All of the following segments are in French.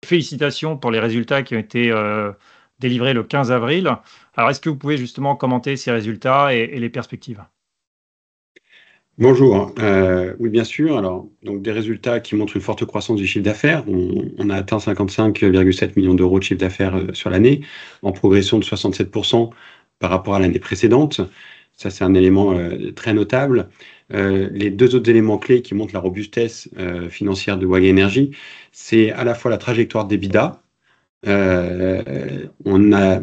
félicitations pour les résultats qui ont été délivrés le 15 avril. Alors, est-ce que vous pouvez justement commenter ces résultats et les perspectives? Bonjour. Oui, bien sûr. Alors, donc des résultats qui montrent une forte croissance du chiffre d'affaires. On a atteint 55,7 millions d'euros de chiffre d'affaires sur l'année, en progression de 67% par rapport à l'année précédente. Ça, c'est un élément très notable. Les deux autres éléments clés qui montrent la robustesse financière de WAG Énergie, c'est à la fois la trajectoire d'EBITDA. On a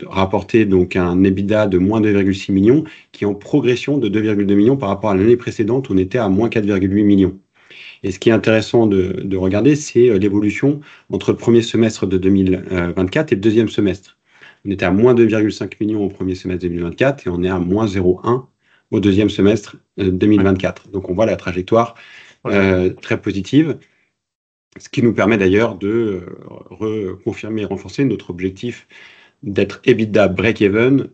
rapporté donc un EBITDA de moins 2,6 millions qui est en progression de 2,2 millions par rapport à l'année précédente où on était à moins 4,8 millions. Et ce qui est intéressant de regarder, c'est l'évolution entre le premier semestre de 2024 et le deuxième semestre. On était à moins 2,5 millions au premier semestre 2024 et on est à moins 0,1 au deuxième semestre 2024. Donc on voit la trajectoire très positive. Ce qui nous permet d'ailleurs de reconfirmer et renforcer notre objectif d'être EBITDA break-even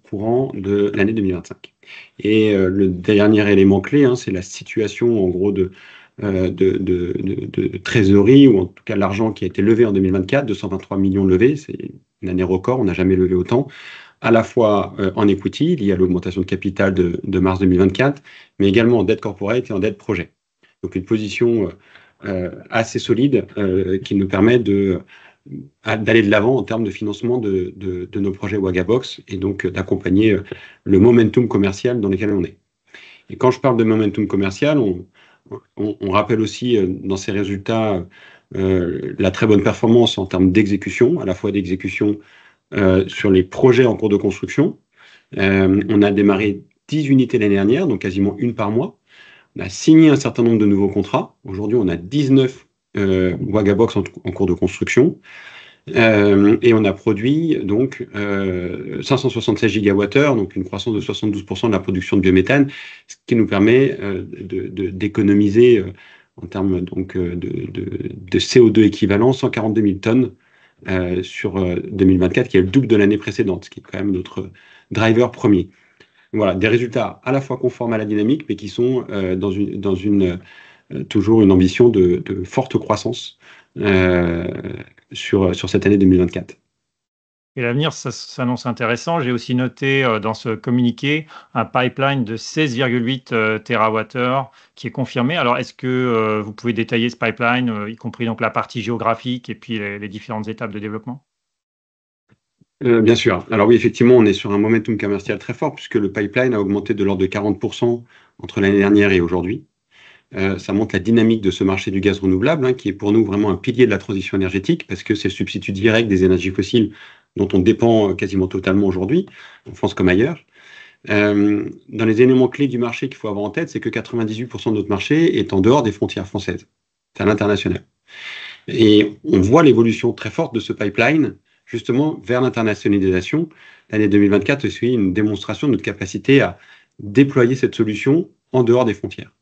courant de l'année 2025. Et le dernier élément clé, c'est la situation en gros de trésorerie, ou en tout cas l'argent qui a été levé en 2024, 223 millions levés, c'est une année record, on n'a jamais levé autant, à la fois en equity, lié à l'augmentation de capital de mars 2024, mais également en dette corporate et en dette projet. Donc une position assez solide qui nous permet d'aller de l'avant en termes de financement de nos projets Wagabox et donc d'accompagner le momentum commercial dans lequel on est. Et quand je parle de momentum commercial, on rappelle aussi dans ces résultats la très bonne performance en termes d'exécution, à la fois d'exécution sur les projets en cours de construction. On a démarré 10 unités l'année dernière, donc quasiment une par mois. On a signé un certain nombre de nouveaux contrats. Aujourd'hui, on a 19 Wagabox en cours de construction. Et on a produit donc 576 gigawattheures, donc une croissance de 72% de la production de biométhane, ce qui nous permet d'économiser en termes donc, de CO2 équivalent 142 000 tonnes sur 2024, qui est le double de l'année précédente, ce qui est quand même notre driver premier. Voilà, des résultats à la fois conformes à la dynamique, mais qui sont toujours une ambition de forte croissance sur cette année 2024. Et l'avenir, ça s'annonce intéressant. J'ai aussi noté dans ce communiqué un pipeline de 16,8 TWh qui est confirmé. Alors, est-ce que vous pouvez détailler ce pipeline, y compris donc la partie géographique et puis les différentes étapes de développement? Bien sûr. Alors oui, effectivement, on est sur un momentum commercial très fort puisque le pipeline a augmenté de l'ordre de 40% entre l'année dernière et aujourd'hui. Ça montre la dynamique de ce marché du gaz renouvelable, qui est pour nous vraiment un pilier de la transition énergétique parce que c'est le substitut direct des énergies fossiles dont on dépend quasiment totalement aujourd'hui, en France comme ailleurs. Dans les éléments clés du marché qu'il faut avoir en tête, c'est que 98% de notre marché est en dehors des frontières françaises. C'est à l'international. Et on voit l'évolution très forte de ce pipeline justement vers l'internationalisation. L'année 2024 est aussi une démonstration de notre capacité à déployer cette solution en dehors des frontières.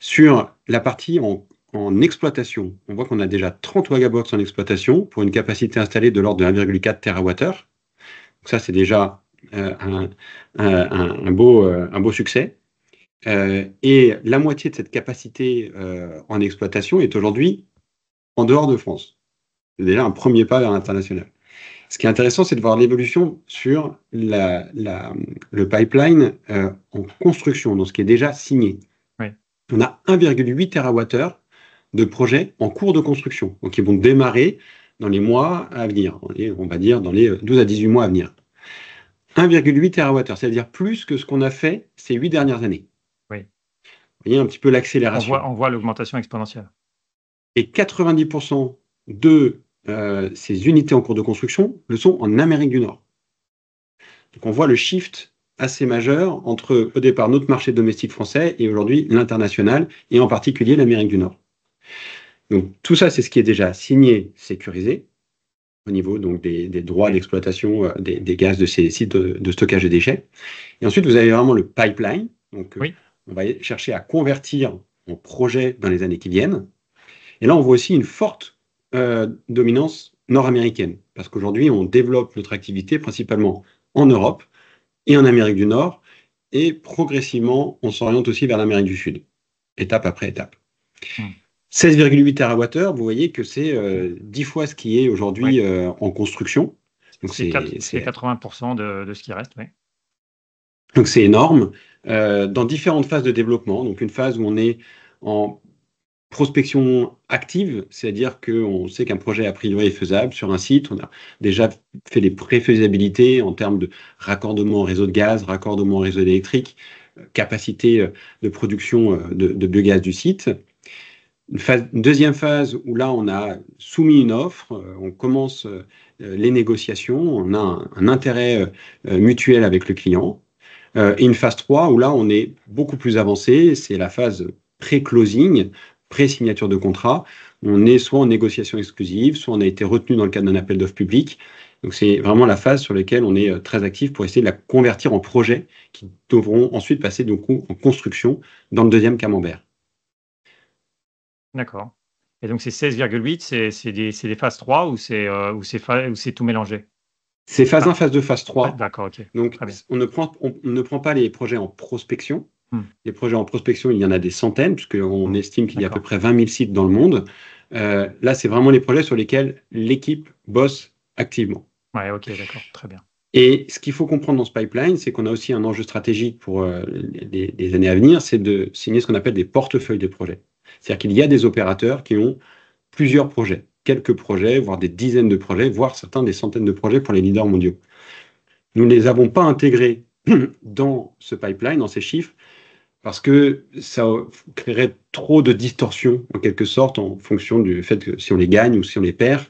Sur la partie en exploitation, on voit qu'on a déjà 30 Wagabox en exploitation pour une capacité installée de l'ordre de 1,4 TWh. Donc ça, c'est déjà un beau succès. Et la moitié de cette capacité en exploitation est aujourd'hui en dehors de France. C'est déjà un premier pas vers l'international. Ce qui est intéressant, c'est de voir l'évolution sur le pipeline en construction, donc ce qui est déjà signé. Oui. On a 1,8 TWh de projets en cours de construction, donc qui vont démarrer dans les mois à venir, on va dire dans les 12 à 18 mois à venir. 1,8 TWh, c'est-à-dire plus que ce qu'on a fait ces 8 dernières années. Oui. Vous voyez un petit peu l'accélération. On voit l'augmentation exponentielle. Et 90% de ces unités en cours de construction le sont en Amérique du Nord. Donc on voit le shift assez majeur entre au départ notre marché domestique français et aujourd'hui l'international et en particulier l'Amérique du Nord. Donc tout ça, c'est ce qui est déjà signé, sécurisé au niveau donc des droits d'exploitation des gaz de ces sites de stockage de déchets. Et ensuite, vous avez vraiment le pipeline. Donc on va chercher à convertir en projet dans les années qui viennent. Et là, on voit aussi une forte dominance nord-américaine, parce qu'aujourd'hui, on développe notre activité principalement en Europe et en Amérique du Nord, et progressivement, on s'oriente aussi vers l'Amérique du Sud, étape après étape. 16,8 TWh, vous voyez que c'est 10 fois ce qui est aujourd'hui Oui. en construction. Donc C'est 80% de ce qui reste, oui. donc c'est énorme. Dans différentes phases de développement, donc une phase où on est en prospection active, c'est-à-dire qu'on sait qu'un projet a priori est faisable sur un site. On a déjà fait les préfaisabilités en termes de raccordement au réseau de gaz, raccordement au réseau électrique, capacité de production de biogaz du site. Une deuxième phase où là, on a soumis une offre, on commence les négociations, on a un intérêt mutuel avec le client. Et une phase 3 où là, on est beaucoup plus avancé, c'est la phase pré-closing, pré-signature de contrat. On est soit en négociation exclusive, soit on a été retenu dans le cadre d'un appel d'offres public. Donc c'est vraiment la phase sur laquelle on est très actif pour essayer de la convertir en projets qui devront ensuite passer donc en construction dans le deuxième camembert. D'accord. Et donc, ces 16,8, c'est des phases 3 ou c'est tout mélangé? C'est phase 1, Ah, phase 2, phase ouais, 3. d'accord, ok. Donc Très bien. on ne prend pas les projets en prospection. Hmm, Les projets en prospection, il y en a des centaines, puisqu'on estime qu'il y a à peu d'accord. près 20 000 sites dans le monde. Là, c'est vraiment les projets sur lesquels l'équipe bosse activement. Ouais, ok, d'accord. Très bien. Et ce qu'il faut comprendre dans ce pipeline, c'est qu'on a aussi un enjeu stratégique pour les années à venir, c'est de signer ce qu'on appelle des portefeuilles de projets. C'est-à-dire qu'il y a des opérateurs qui ont plusieurs projets, quelques projets, voire des dizaines de projets, voire certains des centaines de projets pour les leaders mondiaux. Nous ne les avons pas intégrés dans ce pipeline, dans ces chiffres, parce que ça créerait trop de distorsions, en quelque sorte, en fonction du fait que si on les gagne ou si on les perd.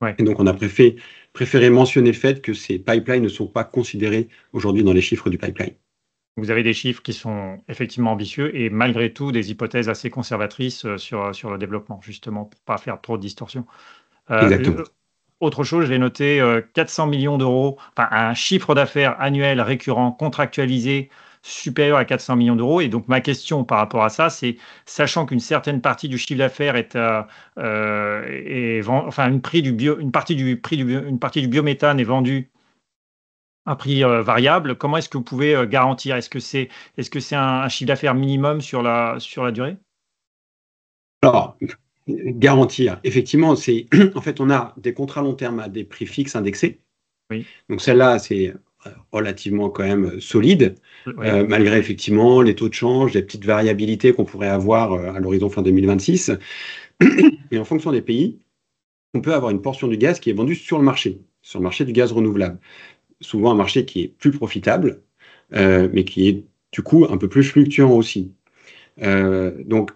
Ouais. Et donc, on a préféré mentionner le fait que ces pipelines ne sont pas considérés aujourd'hui dans les chiffres du pipeline. Vous avez des chiffres qui sont effectivement ambitieux et malgré tout des hypothèses assez conservatrices sur le développement, justement, pour pas faire trop de distorsions. Exactement. Autre chose, je l'ai noté, 400 millions d'euros, enfin un chiffre d'affaires annuel récurrent contractualisé supérieur à 400 millions d'euros. Et donc ma question par rapport à ça, c'est sachant qu'une certaine partie du chiffre d'affaires enfin une partie du biométhane est vendue à prix variable, comment est-ce que vous pouvez garantir? Est-ce que c'est un chiffre d'affaires minimum sur la durée? Alors, garantir, effectivement, c'est en fait, on a des contrats long terme à des prix fixes indexés. Oui, Donc celle-là, c'est relativement quand même solide, oui, malgré effectivement les taux de change, les petites variabilités qu'on pourrait avoir à l'horizon fin 2026. Et en fonction des pays, on peut avoir une portion du gaz qui est vendue sur le marché du gaz renouvelable. Souvent un marché qui est plus profitable, mais qui est du coup un peu plus fluctuant aussi. Donc,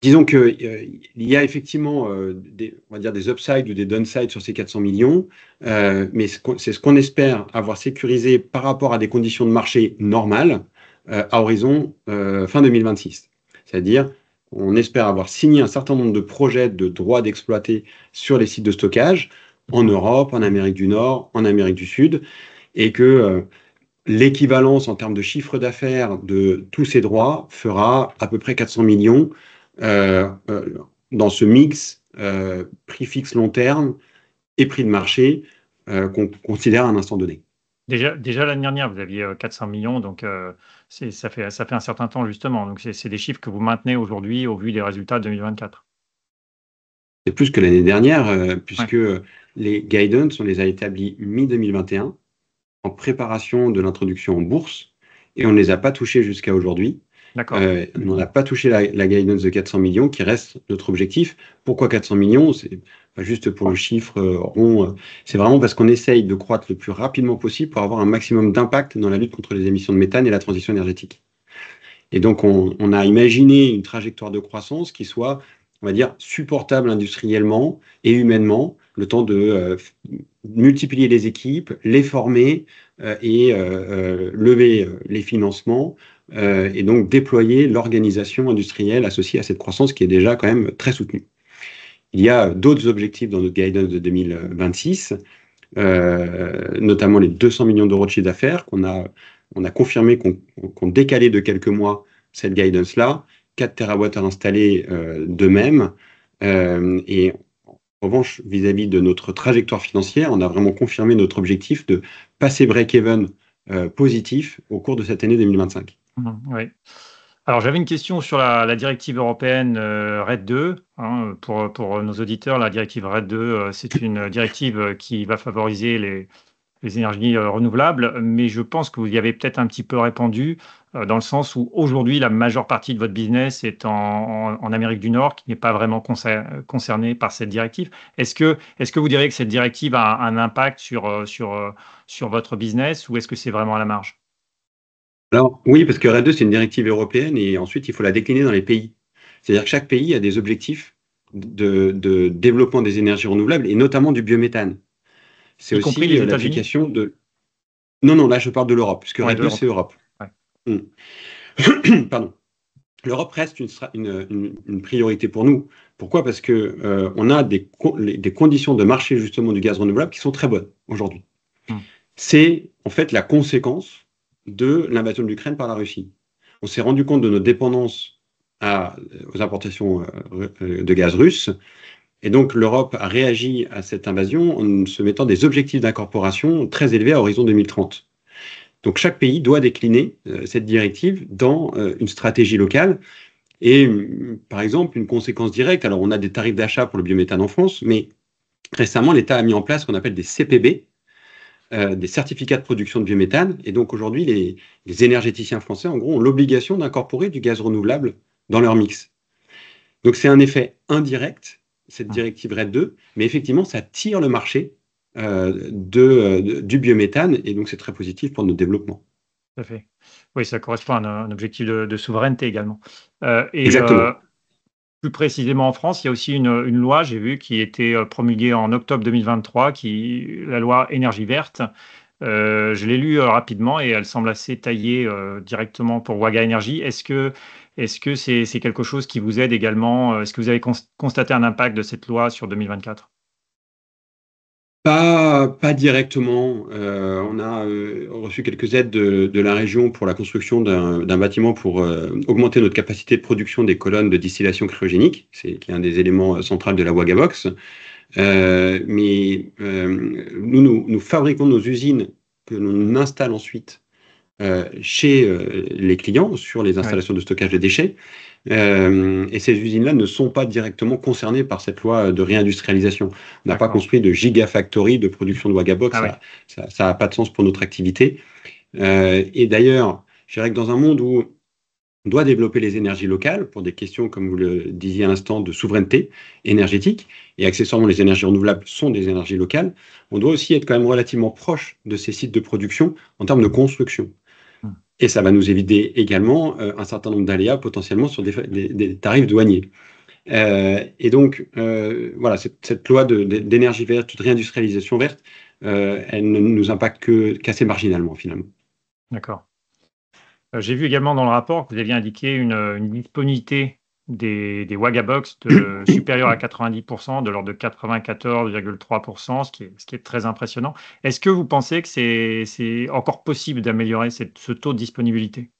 disons qu'il y a effectivement on va dire des upsides ou des downsides sur ces 400 millions, mais c'est ce qu'on espère avoir sécurisé par rapport à des conditions de marché normales à horizon fin 2026. C'est-à-dire, on espère avoir signé un certain nombre de projets de droits d'exploiter sur les sites de stockage en Europe, en Amérique du Nord, en Amérique du Sud, et que l'équivalence en termes de chiffre d'affaires de tous ces droits fera à peu près 400 millions euh, euh, dans ce mix prix fixe long terme et prix de marché qu'on considère à un instant donné. déjà l'année dernière, vous aviez 400 millions, donc ça fait un certain temps justement. Donc c'est des chiffres que vous maintenez aujourd'hui au vu des résultats de 2024. C'est plus que l'année dernière, Ouais, puisque les guidance, on les a établis mi-2021 en préparation de l'introduction en bourse et on ne les a pas touchés jusqu'à aujourd'hui. d'accord. On n'a pas touché la guidance de 400 millions qui reste notre objectif. Pourquoi 400 millions? C'est pas juste pour le chiffre rond, c'est vraiment parce qu'on essaye de croître le plus rapidement possible pour avoir un maximum d'impact dans la lutte contre les émissions de méthane et la transition énergétique. Et donc, on a imaginé une trajectoire de croissance qui soit, on va dire, supportable industriellement et humainement, le temps de multiplier les équipes, les former et lever les financements et donc déployer l'organisation industrielle associée à cette croissance qui est déjà quand même très soutenue. Il y a d'autres objectifs dans notre guidance de 2026, notamment les 200 millions d'euros de chiffre d'affaires on a confirmé qu'on décalait de quelques mois cette guidance-là, 4 TWh installés de même. Et en revanche, vis-à-vis de notre trajectoire financière, on a vraiment confirmé notre objectif de passer break-even positif au cours de cette année 2025. Oui. Alors, j'avais une question sur la directive européenne RED 2. Hein, pour nos auditeurs, la directive RED 2, c'est une directive qui va favoriser les énergies renouvelables, mais je pense que vous y avez peut-être un petit peu répondu dans le sens où aujourd'hui, la majeure partie de votre business est en Amérique du Nord, qui n'est pas vraiment concernée par cette directive. Est-ce que vous diriez que cette directive a un impact sur votre business ou est-ce que c'est vraiment à la marge? Alors, oui, parce que RED 2, c'est une directive européenne et ensuite, il faut la décliner dans les pays. C'est-à-dire que chaque pays a des objectifs de développement des énergies renouvelables et notamment du biométhane. C'est Y compris aussi les États-Unis? l'application de... Non, non, là, je parle de l'Europe, puisque Ouais, RED de 2, c'est l'Europe. Europe. Ouais. Pardon. L'Europe reste une priorité pour nous. Pourquoi? Parce que on a des conditions de marché justement du gaz renouvelable qui sont très bonnes aujourd'hui. Hmm. C'est en fait la conséquence de l'invasion de l'Ukraine par la Russie. On s'est rendu compte de notre dépendance aux importations de gaz russe. Et donc l'Europe a réagi à cette invasion en se mettant des objectifs d'incorporation très élevés à horizon 2030. Donc chaque pays doit décliner cette directive dans une stratégie locale. Et par exemple, une conséquence directe, alors on a des tarifs d'achat pour le biométhane en France, mais récemment l'État a mis en place ce qu'on appelle des CPB, des certificats de production de biométhane. Et donc aujourd'hui, les énergéticiens français, en gros, ont l'obligation d'incorporer du gaz renouvelable dans leur mix. Donc c'est un effet indirect, cette directive RED 2, mais effectivement, ça tire le marché du biométhane, et donc c'est très positif pour notre développement. Tout à fait. Oui, ça correspond à un objectif de souveraineté également. Et Exactement. plus précisément en France, il y a aussi une loi, j'ai vu, qui a été promulguée en octobre 2023, la loi énergie verte. Je l'ai lue rapidement et elle semble assez taillée directement pour Waga Énergie. Est-ce que c'est quelque chose qui vous aide également? Est-ce que vous avez constaté un impact de cette loi sur 2024? Pas directement. On a reçu quelques aides de la région pour la construction d'un bâtiment pour augmenter notre capacité de production des colonnes de distillation cryogénique, qui est un des éléments centraux de la Wagabox. Mais nous fabriquons nos usines que l'on installe ensuite chez les clients sur les Oui, installations de stockage de déchets. Et ces usines-là ne sont pas directement concernées par cette loi de réindustrialisation. On n'a pas d'accord. construit de gigafactory de production de Wagabox, Ah oui, ça a pas de sens pour notre activité. Et d'ailleurs, je dirais que dans un monde où on doit développer les énergies locales pour des questions, comme vous le disiez à l'instant, de souveraineté énergétique, et accessoirement les énergies renouvelables sont des énergies locales, on doit aussi être quand même relativement proche de ces sites de production en termes de construction. hmm, Et ça va nous éviter également un certain nombre d'aléas potentiellement sur des tarifs douaniers. Et donc, voilà, cette loi d'énergie verte, de réindustrialisation verte, elle ne nous impacte qu'assez marginalement finalement. d'accord. J'ai vu également dans le rapport que vous aviez indiqué une disponibilité des Wagabox supérieure à 90%, de l'ordre de 94,3%, ce qui est très impressionnant. Est-ce que vous pensez que c'est encore possible d'améliorer ce taux de disponibilité?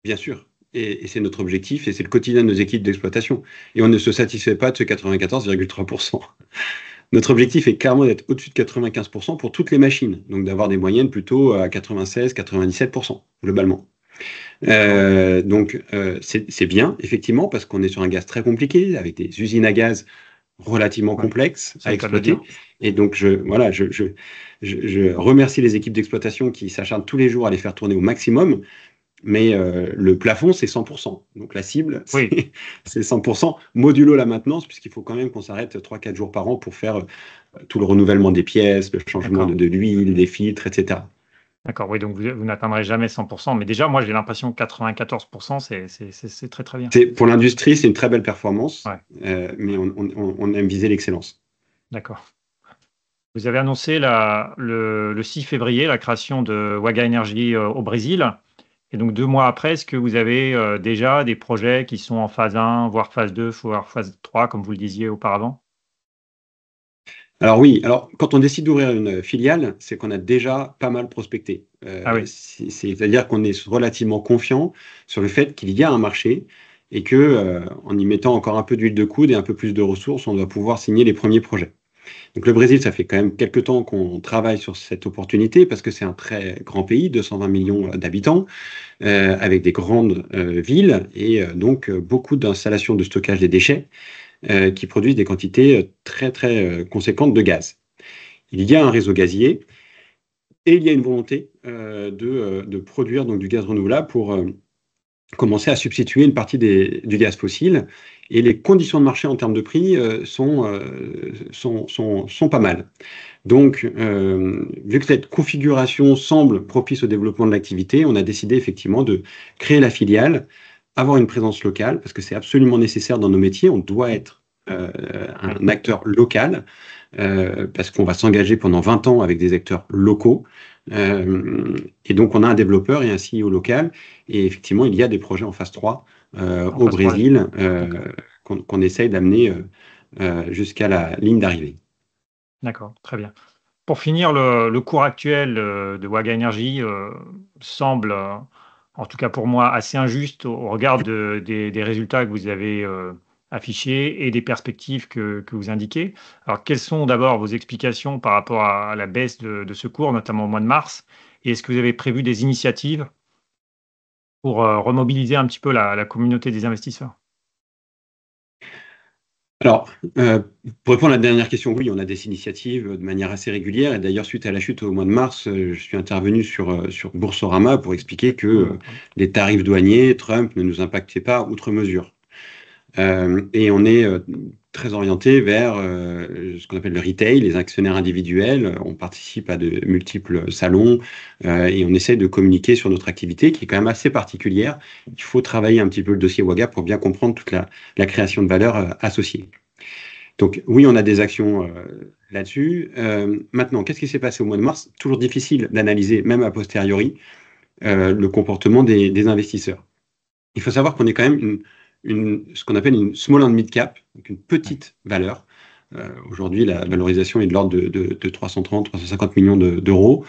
Bien sûr. Et c'est notre objectif et c'est le quotidien de nos équipes d'exploitation. Et on ne se satisfait pas de ce 94,3%. Notre objectif est clairement d'être au-dessus de 95% pour toutes les machines. Donc d'avoir des moyennes plutôt à 96, 97% globalement. D'accord. C'est bien, effectivement, parce qu'on est sur un gaz très compliqué, avec des usines à gaz relativement Ouais, complexes c'est à le cas de le exploiter. dire. Et donc, je remercie les équipes d'exploitation qui s'acharnent tous les jours à les faire tourner au maximum. Mais le plafond, c'est 100%. Donc la cible, Oui, c'est 100% modulo la maintenance, puisqu'il faut quand même qu'on s'arrête 3-4 jours par an pour faire tout le renouvellement des pièces, le changement d'accord. de l'huile, des filtres, etc. D'accord, oui, donc vous n'atteindrez jamais 100%, mais déjà, moi, j'ai l'impression que 94%, c'est très, très bien. Pour l'industrie, c'est une très belle performance, Ouais, mais on aime viser l'excellence. d'accord. Vous avez annoncé le 6 février la création de Waga Energy au Brésil. Et donc 2 mois après, est-ce que vous avez déjà des projets qui sont en phase 1, voire phase 2, voire phase 3, comme vous le disiez auparavant? Alors oui, alors quand on décide d'ouvrir une filiale, c'est qu'on a déjà pas mal prospecté. Ah oui, C'est-à-dire qu'on est relativement confiant sur le fait qu'il y a un marché et que, en y mettant encore un peu d'huile de coude et un peu plus de ressources, on doit pouvoir signer les premiers projets. Donc le Brésil, ça fait quand même quelques temps qu'on travaille sur cette opportunité parce que c'est un très grand pays, 220 millions d'habitants, avec des grandes villes et donc beaucoup d'installations de stockage des déchets qui produisent des quantités très très conséquentes de gaz. Il y a un réseau gazier et il y a une volonté de produire donc du gaz renouvelable pour commencer à substituer une partie du gaz fossile. Et les conditions de marché en termes de prix sont pas mal. Donc, vu que cette configuration semble propice au développement de l'activité, on a décidé effectivement de créer la filiale, avoir une présence locale, parce que c'est absolument nécessaire dans nos métiers. On doit être un acteur local, parce qu'on va s'engager pendant 20 ans avec des acteurs locaux. Et donc, on a un développeur et un CEO local. Et effectivement, il y a des projets en phase 3 au Brésil qu'on essaye d'amener jusqu'à la ligne d'arrivée. D'accord, très bien. Pour finir, le cours actuel de Waga Energy semble, en tout cas pour moi, assez injuste au regard des résultats que vous avez affichés et des perspectives que vous indiquez. Alors, quelles sont d'abord vos explications par rapport à la baisse de ce cours, notamment au mois de mars? Et est-ce que vous avez prévu des initiatives pour remobiliser un petit peu la communauté des investisseurs? Alors, pour répondre à la dernière question, oui, on a des initiatives de manière assez régulière. Et d'ailleurs, suite à la chute au mois de mars, je suis intervenu sur Boursorama pour expliquer que les tarifs douaniers, Trump, ne nous impactaient pas outre mesure. Et on est très orienté vers ce qu'on appelle le retail, les actionnaires individuels. On participe à de multiples salons et on essaie de communiquer sur notre activité qui est quand même assez particulière. Il faut travailler un petit peu le dossier Waga pour bien comprendre toute la création de valeur associée. Donc oui, on a des actions là-dessus. Maintenant, qu'est-ce qui s'est passé au mois de mars? Toujours difficile d'analyser, même a posteriori, le comportement des investisseurs. Il faut savoir qu'on est quand même ce qu'on appelle une small and mid cap, donc une petite valeur. Aujourd'hui, la valorisation est de l'ordre de 330, 350 millions d'euros.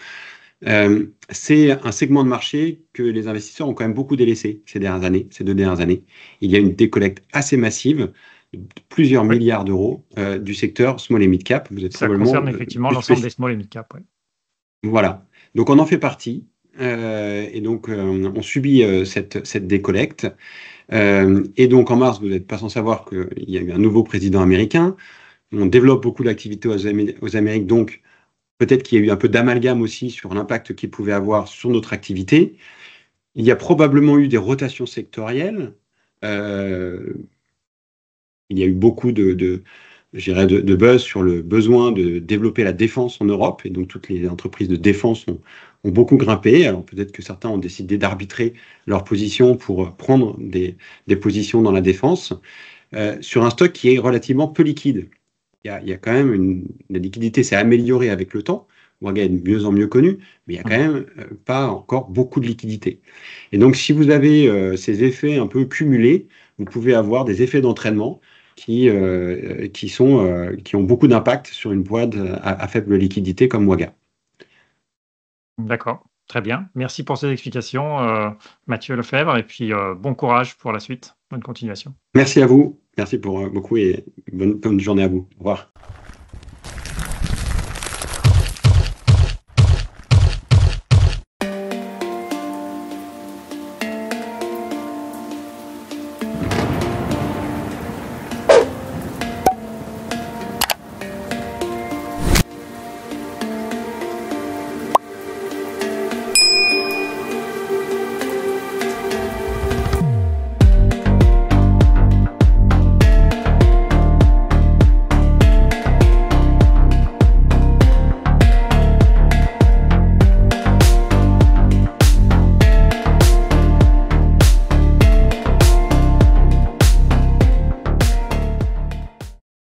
C'est un segment de marché que les investisseurs ont quand même beaucoup délaissé ces 2 dernières années. Il y a une décollecte assez massive de plusieurs milliards d'euros du secteur small et mid cap. Ça concerne effectivement l'ensemble des small et mid cap. Ouais. Voilà. Donc on en fait partie. Et donc on subit cette décollecte. Et donc en mars, vous n'êtes pas sans savoir qu'il y a eu un nouveau président américain. On développe beaucoup d'activités aux Amériques, donc peut-être qu'il y a eu un peu d'amalgame aussi sur l'impact qu'il pouvait avoir sur notre activité. Il y a probablement eu des rotations sectorielles. Il y a eu beaucoup de buzz sur le besoin de développer la défense en Europe, et donc toutes les entreprises de défense ont beaucoup grimpé. Alors peut-être que certains ont décidé d'arbitrer leur position pour prendre des positions dans la défense, sur un stock qui est relativement peu liquide. Il y a quand même la liquidité s'est améliorée avec le temps, Waga est de mieux en mieux connu, mais il n'y a quand même pas encore beaucoup de liquidité. Et donc si vous avez ces effets un peu cumulés, vous pouvez avoir des effets d'entraînement qui ont beaucoup d'impact sur une boîte à faible liquidité comme Waga. D'accord, très bien. Merci pour ces explications, Mathieu Lefebvre, et puis bon courage pour la suite. Bonne continuation. Merci à vous, merci pour beaucoup et bonne journée à vous. Au revoir.